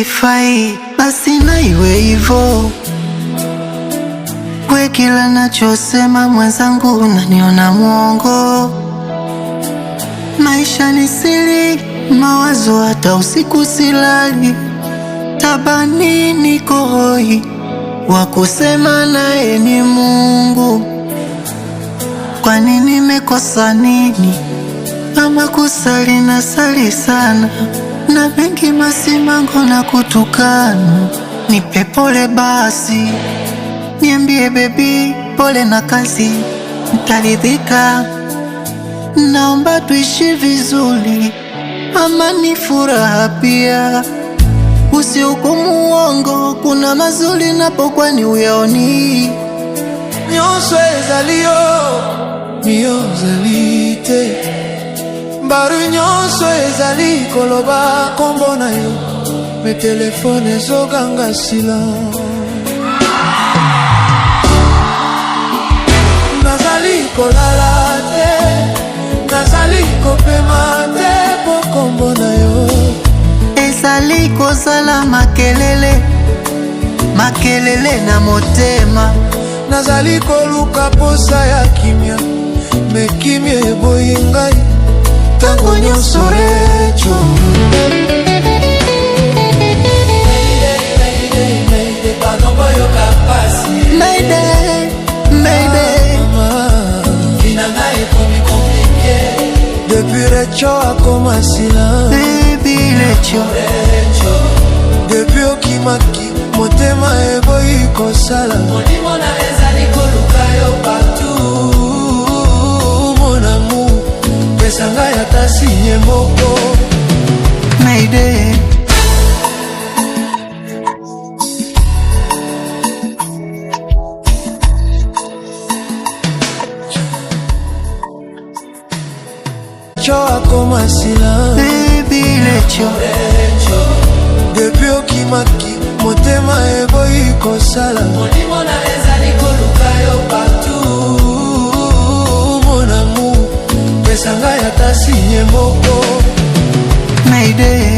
sifai, basi na iwe hivyo. We kila nachosema mwenzangu unaniona mwongo. Maisha ni siri, mawazo hata usiku silali. Tabani niko hoi, wakusema naye ni Mungu. Kwani nimekosa nini? Ama kusali na sali sana, na mengi masimango na kutukana. Nipe pole basi, niambie baby pole na kazi, nitaridhika. Naomba tuishi vizuri, amani furaha pia. Usihukumu uongo, kuna mazuri napokuwa ni uyaoni. Nyonso ezalio, mio zalite. Mbaru nyonso ezali koloba kombo na yo. Me telefone ezoganga sila. Nazali kolala te, nazali kopema te po kombo na yo. Ezali kozala makelele, makelele na motema. Nazali koluka posa ya kimia, me kimia eboyi ngai tango nyonso recho. Mayday, mayday. Depuis recho akoma sila. Baby recho. Depuis okimaki motema eboyi kosala. Monimona ezali koluka yo partout. Mon amour, pesanga yata sinye moko. Mayday. Cho akoma sila. Baby recho. Depuis okimaki motema eboyi kosala. Monimona ezali koluka yo partout. Mon amour, pesanga yata sinye moko. Mayday.